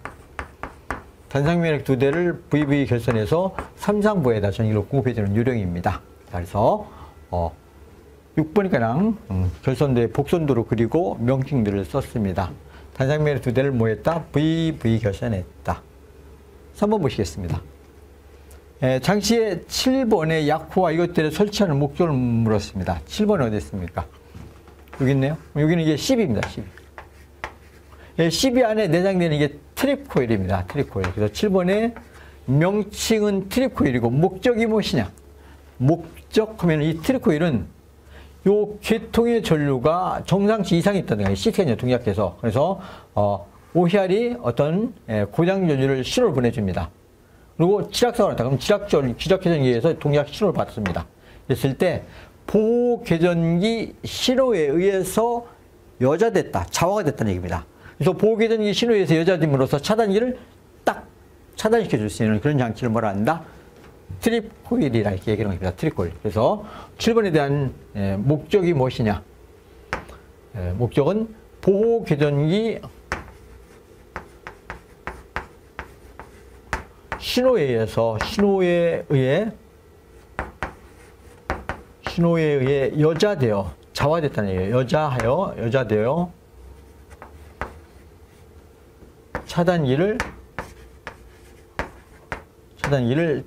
단상면압기 두 대를 VV 결선해서 삼상부에다 전기를 공급해주는 요령입니다. 그래서 6번이 가장 결선도의 복선도로 그리고 명칭들을 썼습니다. 단상면압기 두 대를 모였다. VV 결선했다. 3번 보시겠습니다. 장시에 7번의 약후와 이것들을 설치하는 목적을 물었습니다. 7번은 어디 있습니까? 여기 있네요. 여기는 이게 10입니다. 10. 12 안에 내장되는 이게 트립 코일입니다. 트립 코일. 그래서 7번의 명칭은 트립 코일이고 목적이 무엇이냐? 목적 하면 이 트립 코일은 요 계통의 전류가 정상치 이상이 있다는 거예요. C가 동작해서. 그래서 OHR이 어떤 고장 전류를 신호를 보내줍니다. 그리고 지락사가 났다. 그럼 지락계전기에 의해서 동작 신호를 받습니다. 그랬을 때 보호계전기 신호에 의해서 여자됐다. 자화가 됐다는 얘기입니다. 그래서 보호계전기 신호에 의해서 여자됨으로써 차단기를 딱 차단시켜 줄 수 있는 그런 장치를 뭐라 한다? 트립 코일이라 이렇게 얘기하는 겁니다. 트립 코일. 그래서 7번에 대한 목적이 무엇이냐? 목적은 보호계전기 신호에 의해 여자되어 자화됐다는 얘기예요. 여자되어 차단기를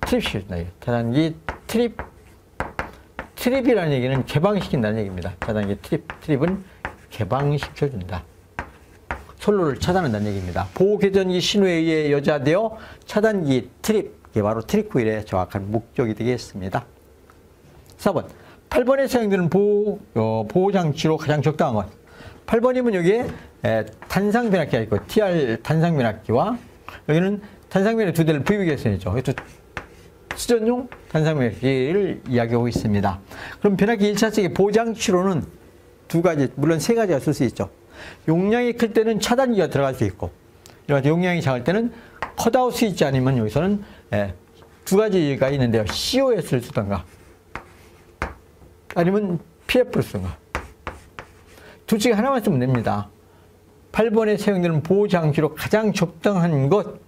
트립시킨다. 차단기 트립이라는 얘기는 개방시킨다는 얘기입니다. 차단기 트립은 개방시켜준다. 선로를 차단한다는 얘기입니다. 보호계전기 신호에 의해 여자되어 차단기 트립, 이게 바로 트립 코일의 정확한 목적이 되겠습니다. 4번. 8번에 사용되는 보호장치로 가장 적당한 것. 8번이면 여기에 단상변압기가 있고 TR 단상변압기와 여기는 단상변압기 두 대를 VV 결선이죠. 그래서 수전용 단상변압기를 이야기하고 있습니다. 그럼 변압기 1차적의 보호장치로는 두 가지, 물론 세 가지가 쓸 수 있죠. 용량이 클 때는 차단기가 들어갈 수 있고, 용량이 작을 때는 컷아웃 스위치 아니면 여기서는 두 가지가 있는데요. COS를 쓰던가, 아니면 PF를 쓰던가. 둘 중에 하나만 쓰면 됩니다. 8번에 사용되는 보호장치로 가장 적당한 것.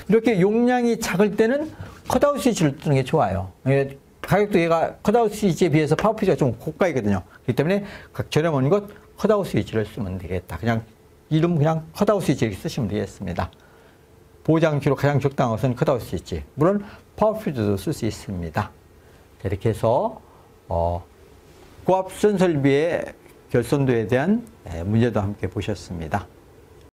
이렇게 용량이 작을 때는 컷아웃 스위치를 쓰는 게 좋아요. 가격도 얘가 컷아웃 스위치에 비해서 파워 퓨즈가 좀 고가이거든요. 그렇기 때문에 저렴한 것 컷아웃 스위치를 쓰면 되겠다. 그냥 이름 그냥 컷아웃 스위치 이렇게 쓰시면 되겠습니다. 보장키로 가장 적당한 것은 컷아웃 스위치. 물론 파워 퓨즈도 쓸 수 있습니다. 이렇게 해서 고압선 설비의 결손도에 대한 문제도 함께 보셨습니다.